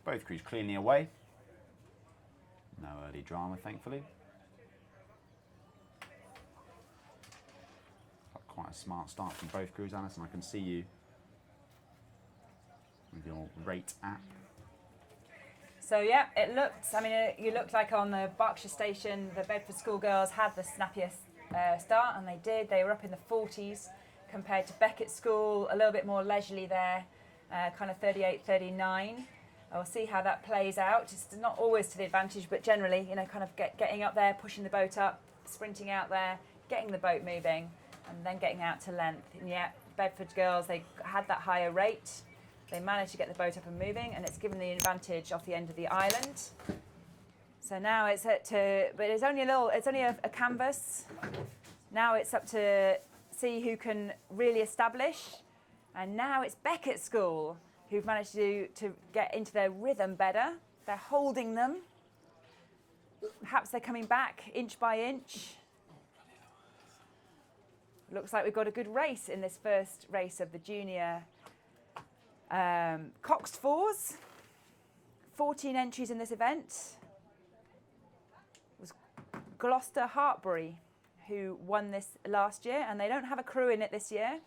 Both crews cleanly away. No early drama, thankfully. Quite a smart start from both crews, Alison. I can see you with your rate app. So yeah, it looked, I mean, you looked like on the Berkshire station, the Bedford schoolgirls had the snappiest start, and they did. They were up in the 40s compared to Beckett School, a little bit more leisurely there, kind of 38, 39. We'll see how that plays out. It's not always to the advantage, but generally, you know, kind of getting up there, pushing the boat up, sprinting out there, getting the boat moving, and then getting out to length. And yeah, Bedford girls, they had that higher rate. They managed to get the boat up and moving, and it's given the advantage off the end of the island. So now it's but it's only a canvas. Now it's up to see who can really establish. And now it's Beckett School who've managed to get into their rhythm better. They're holding them. Perhaps they're coming back inch by inch. Looks like we've got a good race in this first race of the junior Coxed Fours. 14 entries in this event. It was Gloucester Hartbury who won this last year, and they don't have a crew in it this year.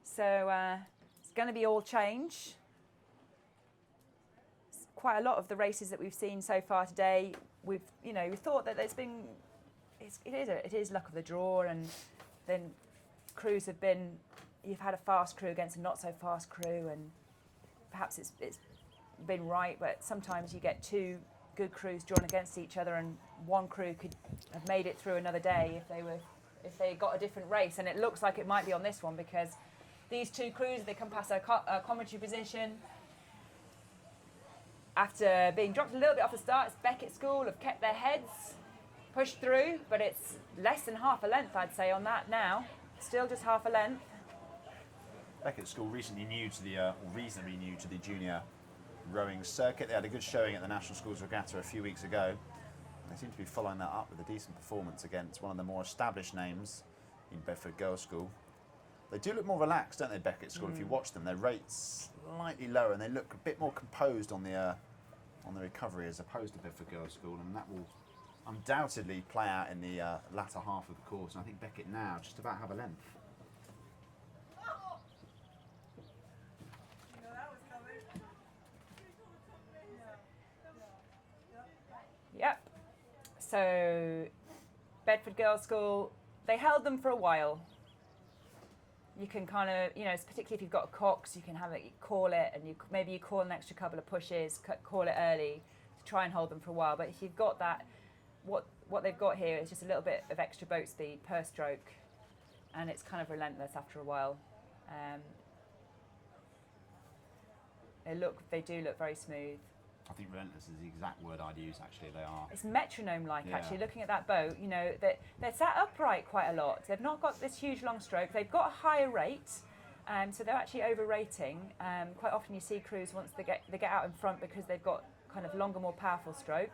So it's going to be all change. Quite a lot of the races that we've seen so far today, we thought that there's been, it is luck of the draw, and then crews have been, you've had a fast crew against a not so fast crew, and perhaps it's been right, but sometimes you get two good crews drawn against each other, and one crew could have made it through another day if they got a different race. And it looks like it might be on this one, because these two crews, they come past a commentary position. After being dropped a little bit off the start, it's Beckett School have kept their heads, pushed through, but it's less than half a length, I'd say, on that now. Still just half a length. Beckett School reasonably new to the junior rowing circuit. They had a good showing at the National Schools Regatta a few weeks ago. They seem to be following that up with a decent performance against one of the more established names in Bedford Girls' School. They do look more relaxed, don't they, Beckett School? If you watch them, their rates slightly lower, and they look a bit more composed on the recovery as opposed to Bedford Girls' School, and that will undoubtedly play out in the latter half of the course. And I think Beckett now just about have a length. Yep. So Bedford Girls' School, they held them for a while. You can kind of, particularly if you've got a Cox, you can have it, call it, and maybe you call an extra couple of pushes, call it early to try and hold them for a while. But if you've got that, what they've got here is just a little bit of extra boat speed per stroke, and it's kind of relentless after a while. They do look very smooth. I think relentless is the exact word I'd use, actually. They are. It's metronome-like, Yeah. actually, looking at that boat. They're sat upright quite a lot. They've not got this huge long stroke. They've got a higher rate, so they're actually over-rating. Quite often you see crews, once they get out in front because they've got kind of longer, more powerful stroke.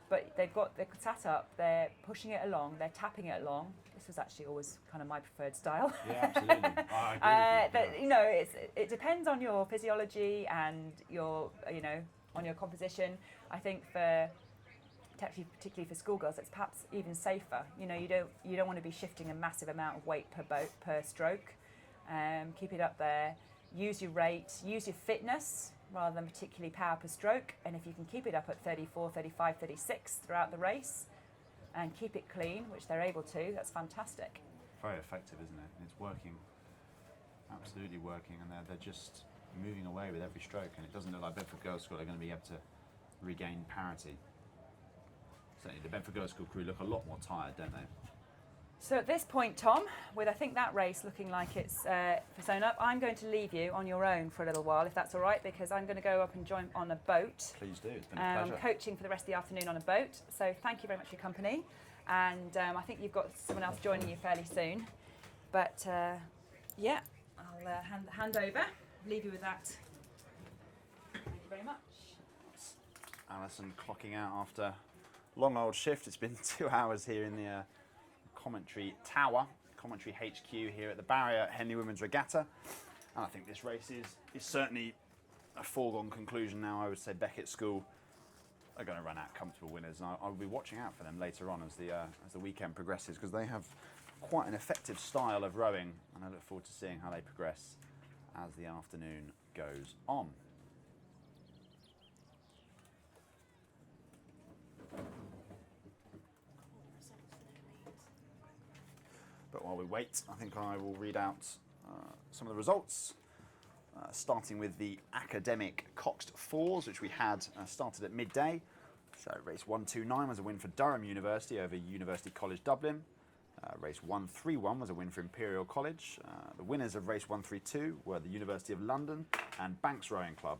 But they're sat up, they're pushing it along, they're tapping it along. This was actually always kind of my preferred style. Yeah, absolutely. I agree with you. It depends on your physiology and your, on your composition. I think particularly for schoolgirls, it's perhaps even safer. You don't want to be shifting a massive amount of weight per boat, per stroke. Keep it up there. Use your rate, use your fitness rather than particularly power per stroke. And if you can keep it up at 34, 35, 36 throughout the race and keep it clean, which they're able to, that's fantastic. Very effective, isn't it? It's working, absolutely working, and they're just moving away with every stroke, and it doesn't look like Bedford Girls' School are going to be able to regain parity. Certainly the Bedford Girls' School crew look a lot more tired, don't they? So at this point, Tom, with I think that race looking like it's sewn up, I'm going to leave you on your own for a little while, if that's all right, because I'm going to go up and join on a boat. Please do, it's been a pleasure. I'm coaching for the rest of the afternoon on a boat, so thank you very much for your company. And I think you've got someone else joining you fairly soon. But yeah, I'll hand over, leave you with that. Thank you very much. Alison clocking out after a long old shift. It's been 2 hours here in the commentary tower, commentary HQ here at the Barrier Henley Women's Regatta. And I think this race is certainly a foregone conclusion now. I would say Beckett School are going to run out comfortable winners, and I'll be watching out for them later on as the weekend progresses, because they have quite an effective style of rowing, and I look forward to seeing how they progress as the afternoon goes on. But while we wait, I think I will read out some of the results, starting with the academic Coxed Fours, which we had started at midday. So race 129 was a win for Durham University over University College Dublin. Race 131 was a win for Imperial College. The winners of race 132 were the University of London and Banks Rowing Club.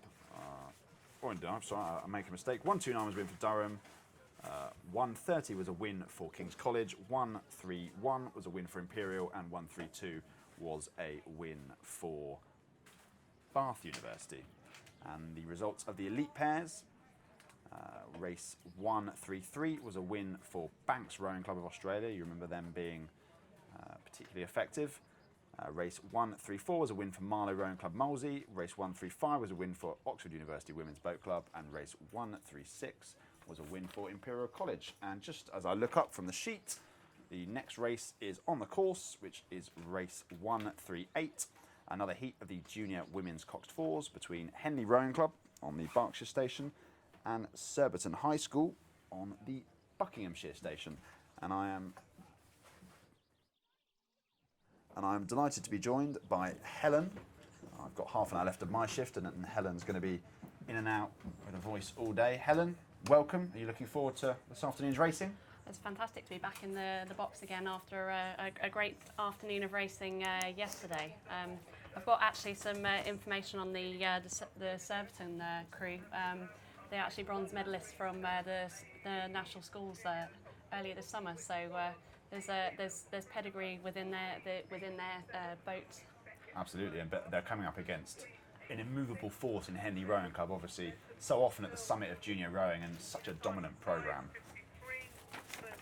Sorry, I make a mistake. 129 was a win for Durham. 130 was a win for King's College. 131 was a win for Imperial, and 132 was a win for Bath University. And the results of the elite pairs. Race 133 was a win for Banks Rowing Club of Australia. You remember them being particularly effective. Race 134 was a win for Marlow Rowing Club Molesey. Race 135 was a win for Oxford University Women's Boat Club. And race 136 was a win for Imperial College. And just as I look up from the sheet, the next race is on the course, which is race 138. Another heat of the junior women's Coxed Fours between Henley Rowing Club on the Berkshire station and Surbiton High School on the Buckinghamshire station. And I am delighted to be joined by Helen. I've got half an hour left of my shift, and Helen's going to be in and out with a voice all day. Helen, welcome. Are you looking forward to this afternoon's racing? It's fantastic to be back in the box again after a great afternoon of racing yesterday. I've got actually some information on the Surbiton crew. They're actually bronze medalists from the national schools earlier this summer. So there's pedigree within their boat. Absolutely, and they're coming up against an immovable force in Henley Rowing Club. Obviously, so often at the summit of junior rowing, and such a dominant programme.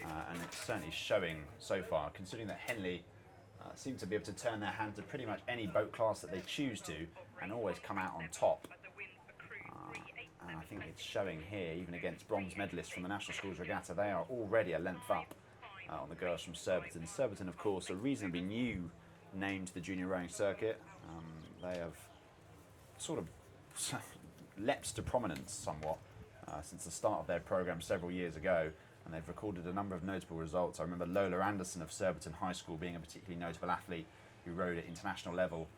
And it's certainly showing so far, considering that Henley seem to be able to turn their hand to pretty much any boat class that they choose to, and always come out on top. And I think it's showing here, even against bronze medalists from the National Schools Regatta, they are already a length up on the girls from Surbiton. Surbiton, of course, a reasonably new name to the junior rowing circuit. They have sort of leapt to prominence somewhat since the start of their programme several years ago, and they've recorded a number of notable results. I remember Lola Anderson of Surbiton High School being a particularly notable athlete who rowed at international level.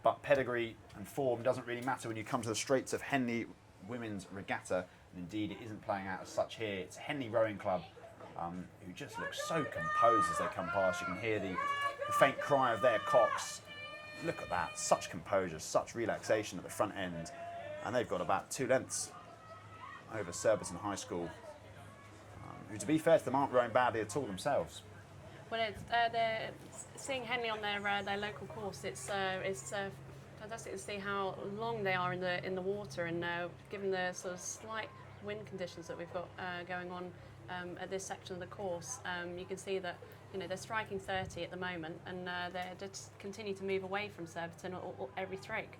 But pedigree and form doesn't really matter when you come to the straights of Henley Women's Regatta, and indeed it isn't playing out as such here. It's Henley Rowing Club, who just look so composed as they come past. You can hear the faint cry of their cocks. Look at that, such composure, such relaxation at the front end, and they've got about 2 lengths over Surbiton High School, who, to be fair to them, aren't rowing badly at all themselves. Well, they're seeing Henley on their local course. It's fantastic to see how long they are in the water, and given the sort of slight wind conditions that we've got going on at this section of the course, you can see that they're striking 30 at the moment, and they just continue to move away from Surbiton every stroke.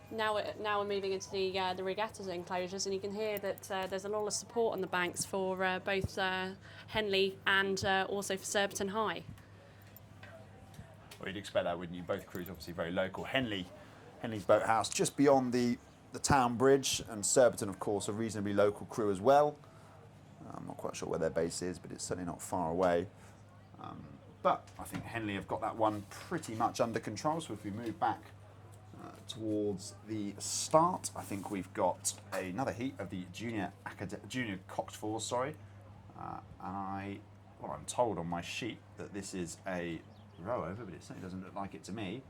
Now we're moving into the regatta enclosures, and you can hear that there's a lot of support on the banks for both Henley and also for Surbiton High. Well, you'd expect that, wouldn't you? Both crews obviously very local. Henley's boathouse just beyond the town bridge, and Surbiton, of course, a reasonably local crew as well. I'm not quite sure where their base is, but it's certainly not far away. But I think Henley have got that one pretty much under control. So if we move back towards the start, I think we've got another heat of the junior Coxed Fours, and I'm told on my sheet that this is a row over, but it certainly doesn't look like it to me.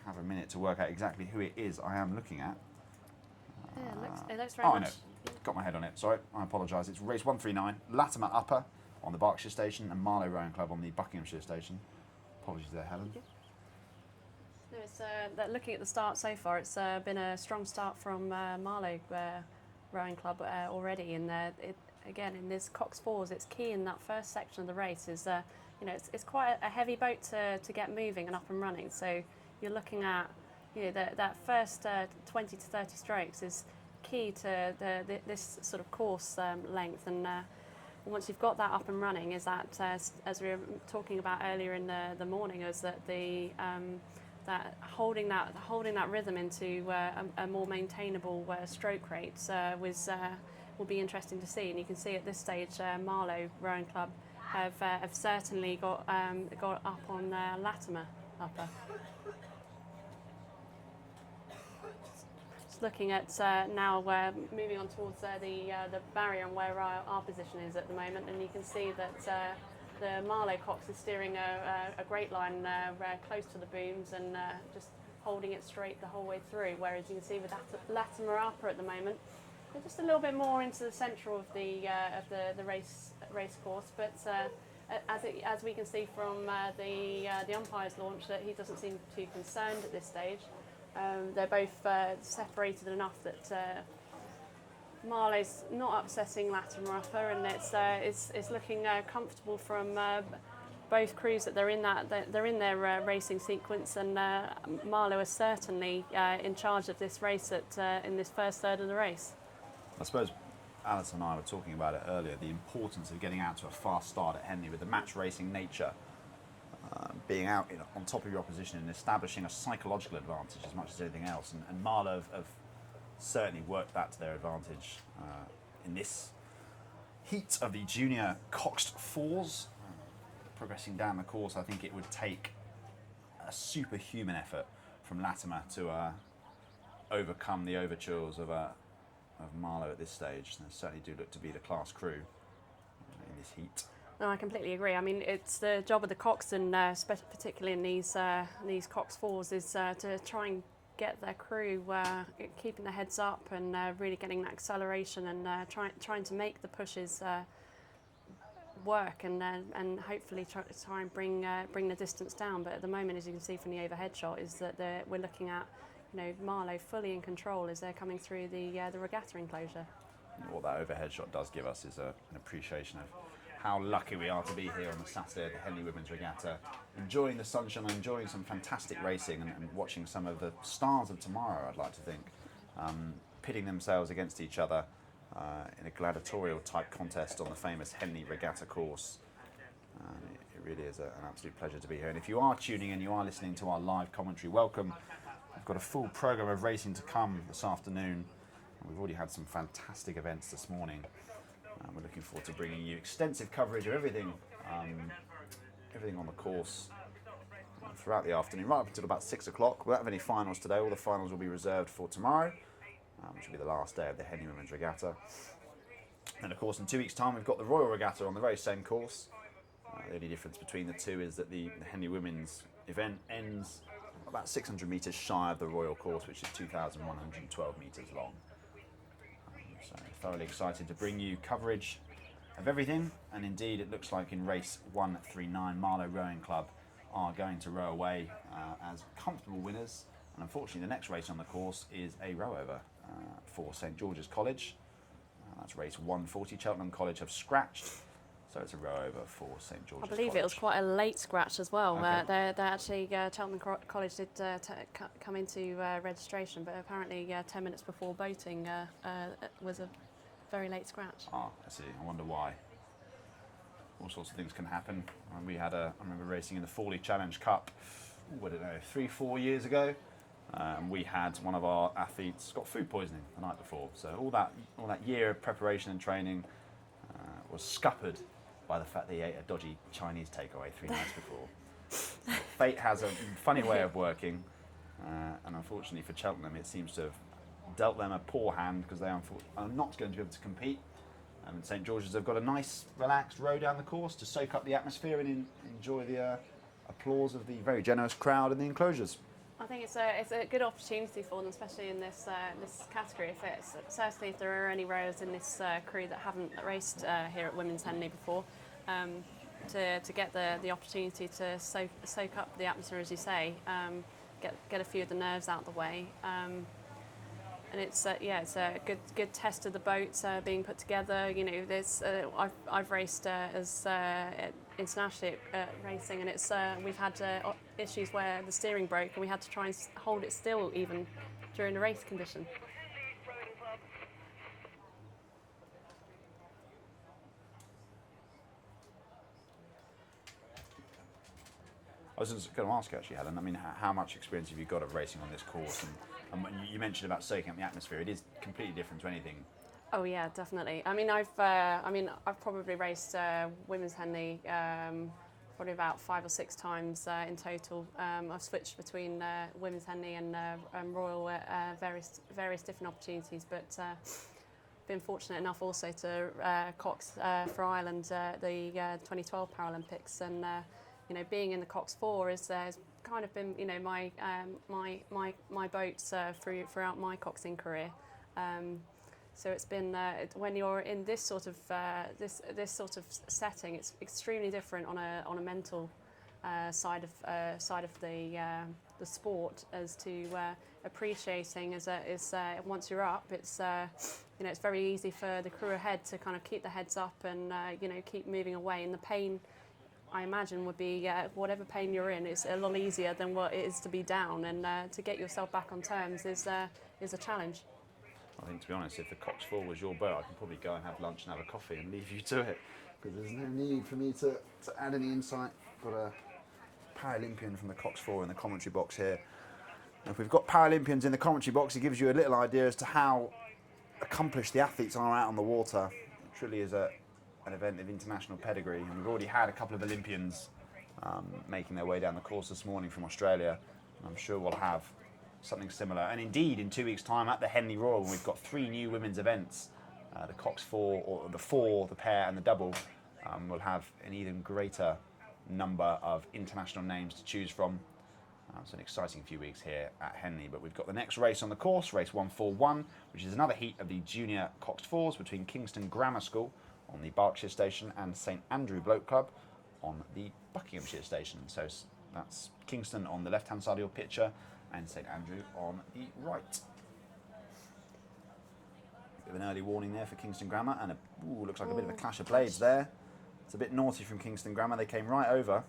Have a minute to work out exactly who it is I am looking at. It looks very much. I know. Got my head on it. Sorry, I apologise. It's race 139, Latimer Upper on the Berkshire station and Marlow Rowing Club on the Buckinghamshire station. Apologies there, Helen. No, it's looking at the start so far. It's been a strong start from Marlow Rowing Club already, and again, in this Cox Fours, it's key in that first section of the race is, it's quite a heavy boat to get moving and up and running. So you're looking at, that first 20 to 30 strokes is key to this sort of course length. And once you've got that up and running, is that, as we were talking about earlier in the morning, is that that holding that rhythm into a more maintainable stroke rate will be interesting to see. And you can see at this stage, Marlow Rowing Club have certainly got up on Latimer upper. Just looking at now, moving on towards the barrier and where our position is at the moment, and you can see that. The Marlow Cox is steering a great line close to the booms and just holding it straight the whole way through, whereas you can see with Latimer Upper at the moment, they're just a little bit more into the centre of the race course, but as we can see from the umpire's launch, that he doesn't seem too concerned at this stage. They're both separated enough that Marlow's not upsetting Latimer Upper, and it's looking comfortable from both crews that they're in their racing sequence, and Marlow is certainly in charge of this race in this first third of the race. I suppose Alice and I were talking about it earlier, the importance of getting out to a fast start at Henley with the match racing nature, being out on top of your opposition and establishing a psychological advantage as much as anything else, and Marlow have certainly worked that to their advantage in this heat of the junior Coxed Fours. Progressing down the course, I think it would take a superhuman effort from Latimer to overcome the overtures of Marlow at this stage. They certainly do look to be the class crew in this heat. No, I completely agree. I mean, it's the job of the coxswain, particularly in these Cox Fours, is to try and get their crew keeping their heads up and really getting that acceleration and trying to make the pushes work and hopefully try and bring the distance down. But at the moment, as you can see from the overhead shot, is that we're looking at Marlow fully in control as they're coming through the regatta enclosure. What that overhead shot does give us is an appreciation of how lucky we are to be here on the Saturday at the Henley Women's Regatta, enjoying the sunshine, enjoying some fantastic racing and watching some of the stars of tomorrow, I'd like to think, pitting themselves against each other in a gladiatorial type contest on the famous Henley Regatta course. It really is an absolute pleasure to be here. And if you are tuning in, you are listening to our live commentary, welcome. We've got a full programme of racing to come this afternoon. We've already had some fantastic events this morning. We're looking forward to bringing you extensive coverage of everything on the course throughout the afternoon, right up until about 6 o'clock. We won't have any finals today. All the finals will be reserved for tomorrow, which will be the last day of the Henley Women's Regatta. And of course, in 2 weeks' time, we've got the Royal Regatta on the very same course. The only difference between the two is that the Henley Women's event ends about 600 metres shy of the Royal course, which is 2,112 metres long. So thoroughly excited to bring you coverage of everything, and indeed it looks like in race 139 Marlow Rowing Club are going to row away as comfortable winners, and unfortunately the next race on the course is a row over for St George's College. That's race 140. Cheltenham College have scratched, so it's a row over for St George's College. I believe it was quite a late scratch as well. Okay. They're actually Cheltenham College did come into registration, but apparently 10 minutes before boating was a very late scratch. Ah, I see. I wonder why. All sorts of things can happen. We had I remember racing in the Fawley Challenge Cup, I don't know, 3-4 years ago. We had one of our athletes got food poisoning the night before. So all that year of preparation and training was scuppered by the fact that he ate a dodgy Chinese takeaway 3 nights before. Fate has a funny way of working, and unfortunately for Cheltenham, it seems to have dealt them a poor hand because they are not going to be able to compete. And St George's have got a nice, relaxed row down the course to soak up the atmosphere and enjoy the applause of the very generous crowd in the enclosures. I think it's a good opportunity for them, especially in this category. Certainly if there are any rowers in this crew that haven't raced here at Women's Henley before, to get the opportunity to soak up the atmosphere, as you say, get a few of the nerves out of the way. and it's it's a good test of the boat being put together. You know, there's I've raced as internationally racing, and it's we've had issues where the steering broke, and we had to try and hold it still even during the race condition. I was just going to ask you actually, Helen. I mean, how much experience have you got of racing on this course? And when you mentioned about soaking up the atmosphere, it is completely different to anything. Oh yeah, definitely. I mean, I've probably raced women's Henley probably about 5 or 6 times in total. I've switched between women's Henley and Royal various different opportunities, but been fortunate enough also to Cox for Ireland the 2012 Paralympics, and you know, being in the Cox 4 has kind of been, you know, my boats throughout my coxing career. So it's been when you're in this sort of setting, it's extremely different on a mental side of the sport, as to appreciating is once you're up, it's you know, it's very easy for the crew ahead to kind of keep their heads up and you know, keep moving away, and the pain, I imagine, would be whatever pain you're in, it's a lot easier than what it is to be down, and to get yourself back on terms is a challenge. I think, to be honest, if the Cox 4 was your boat, I could probably go and have lunch and have a coffee and leave you to it, because there's no need for me to add any insight. Got a Paralympian from the Cox 4 in the commentary box here. And if we've got Paralympians in the commentary box, it gives you a little idea as to how accomplished the athletes are out on the water. It truly is an event of international pedigree, and we've already had a couple of Olympians making their way down the course this morning from Australia, and I'm sure we'll have something similar. And indeed, in 2 weeks' time at the Henley Royal, we've got 3 new women's events. The Cox 4, or the 4, the pair and the double, will have an even greater number of international names to choose from. It's an exciting few weeks here at Henley, but we've got the next race on the course, race 141, which is another heat of the junior Cox 4s between Kingston Grammar School on the Berkshire Station and St Andrew Boat Club on the Buckinghamshire Station. So that's Kingston on the left-hand side of your picture and St Andrew on the right. Bit of an early warning there for Kingston Grammar, and looks like a bit of a clash of blades there. It's a bit naughty from Kingston Grammar. They came right over.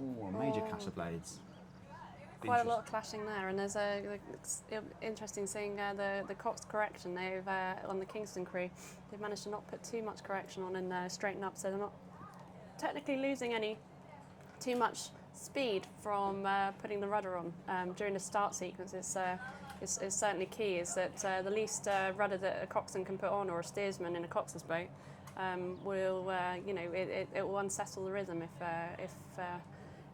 Ooh, a major clash of blades. Quite a lot of clashing there, and there's it's interesting seeing the Cox correction. They've on the Kingston crew, they've managed to not put too much correction on and straighten up, so they're not technically losing too much speed from putting the rudder on during the start sequence. It's certainly key, is that the least rudder that a coxswain can put on, or a steersman in a coxswain's boat, will you know, it will unsettle the rhythm if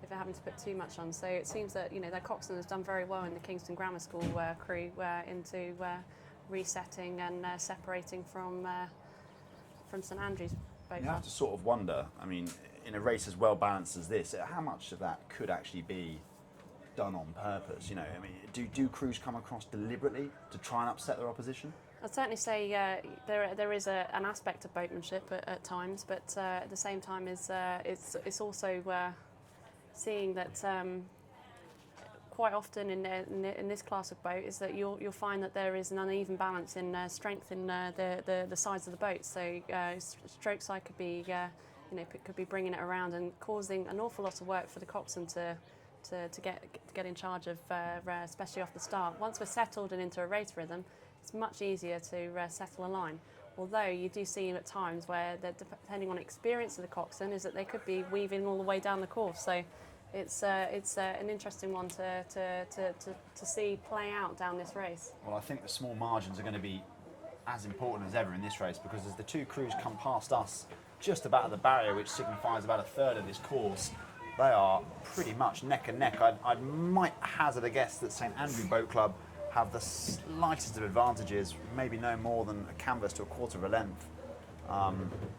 they're having to put too much on. So it seems that, you know, their coxswain has done very well in the Kingston Grammar School crew into resetting and separating from St Andrews boat. You have to sort of wonder, I mean, in a race as well balanced as this, how much of that could actually be done on purpose? You know, I mean, do crews come across deliberately to try and upset their opposition? I'd certainly say there is an aspect of boatmanship at times, but at the same time it's also seeing that quite often in this class of boat is that you'll find that there is an uneven balance in strength in the sides of the boat. So stroke side could be could be bringing it around and causing an awful lot of work for the coxswain to get in charge of, especially off the start. Once we're settled and into a race rhythm, it's much easier to settle a line. Although you do see at times where, depending on experience of the coxswain, is that they could be weaving all the way down the course. So it's an interesting one to see play out down this race. Well, I think the small margins are going to be as important as ever in this race, because as the 2 crews come past us just about at the barrier, which signifies about a third of this course, they are pretty much neck and neck. I might hazard a guess that St Andrew Boat Club have the slightest of advantages, maybe no more than a canvas to a quarter of a length.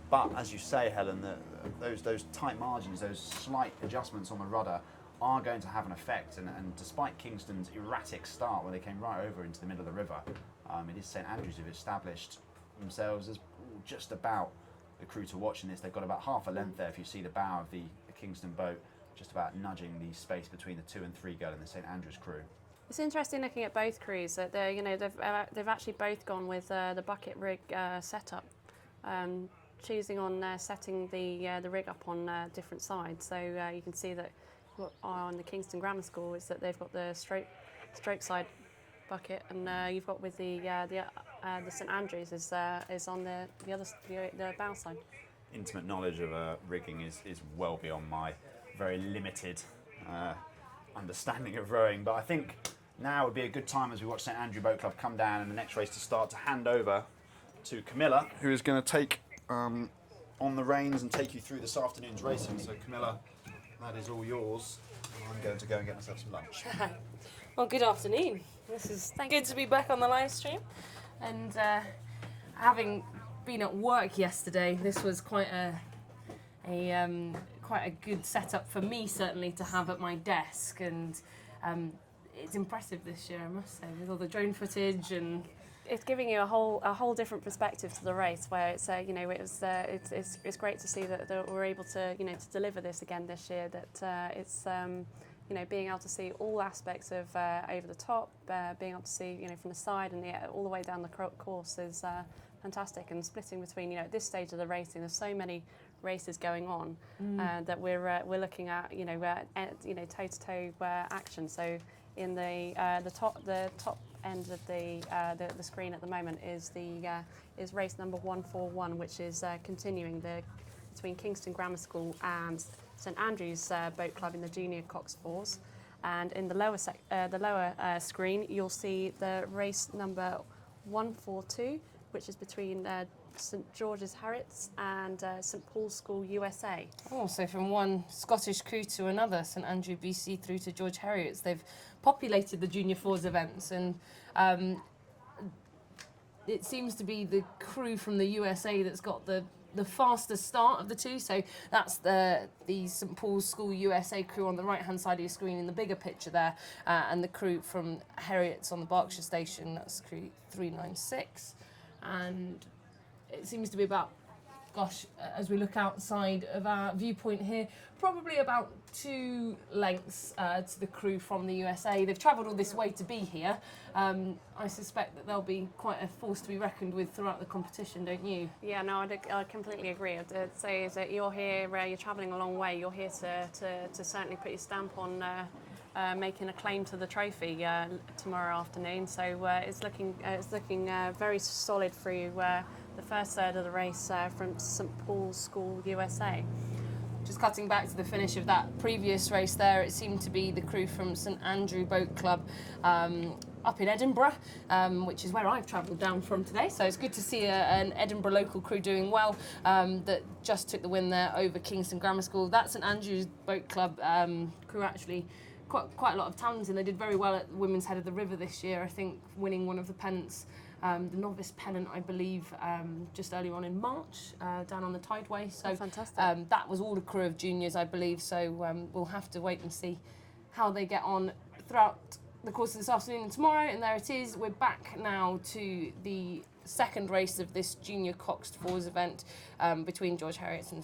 But as you say, Helen, those tight margins, those slight adjustments on the rudder are going to have an effect. And despite Kingston's erratic start, where they came right over into the middle of the river, it is St Andrews who've established themselves as just about the crew to watch in this. They've got about half a length there if you see the bow of the Kingston boat, just about nudging the space between the 2 and 3 gun and the St Andrews crew. It's interesting looking at both crews that they've actually both gone with the bucket rig setup, choosing on setting the rig up on different sides. So you can see that what on the Kingston Grammar School is that they've got the stroke side bucket, and you've got with the St Andrews is on the other the bow side. Intimate knowledge of rigging is well beyond my very limited understanding of rowing, but I think now would be a good time as we watch St Andrew Boat Club come down and the next race to start to hand over to Camilla, who is going to take on the reins and take you through this afternoon's racing. So Camilla, that is all yours. I'm going to go and get myself some lunch. Well, good afternoon. This is good to be back on the live stream. And having been at work yesterday, this was quite a good setup for me, certainly, to have at my desk. And it's impressive this year, I must say, with all the drone footage and. It's giving you a whole different perspective to the race, where it's it's great to see that we're able to to deliver this again this year. That it's being able to see all aspects of over the top, being able to see from the side and all the way down the course is fantastic. And splitting between at this stage of the racing, there's so many races going on that we're looking at toe to toe action. So in the top end of the screen at the moment is race number 141, which is continuing between Kingston Grammar School and St Andrews Boat Club in the Junior Cox Fours. And in the lower screen, you'll see the race number 142, which is between St George's Harriets and St Paul's School USA. Oh, so from one Scottish crew to another, St Andrew BC through to George Heriot's, they've populated the Junior Fours events, and it seems to be the crew from the USA that's got the fastest start of the two. So that's the St Paul's School USA crew on the right hand side of your screen in the bigger picture there, and the crew from Heriot's on the Berkshire station, that's crew 396. And it seems to be about, as we look outside of our viewpoint here, probably about 2 lengths to the crew from the USA. They've travelled all this way to be here. I suspect that they'll be quite a force to be reckoned with throughout the competition, don't you? Yeah, no, I completely agree. I'd say is that you're here, you're travelling a long way. You're here to certainly put your stamp on making a claim to the trophy tomorrow afternoon. So it's looking very solid through the first third of the race from St Paul's School USA. Just cutting back to the finish of that previous race there, it seemed to be the crew from St Andrew Boat Club up in Edinburgh, which is where I've travelled down from today. So it's good to see an Edinburgh local crew doing well, that just took the win there over Kingston Grammar School. That St Andrew's Boat Club crew actually quite a lot of talent, and they did very well at the Women's Head of the River this year, I think winning one of the pennants. The novice pennant, I believe, just earlier on in March, down on the Tideway. So fantastic. That was all the crew of juniors, I believe. So we'll have to wait and see how they get on throughout the course of this afternoon and tomorrow. And there it is. We're back now to the second race of this Junior Coxed Fours event between George Heriot's and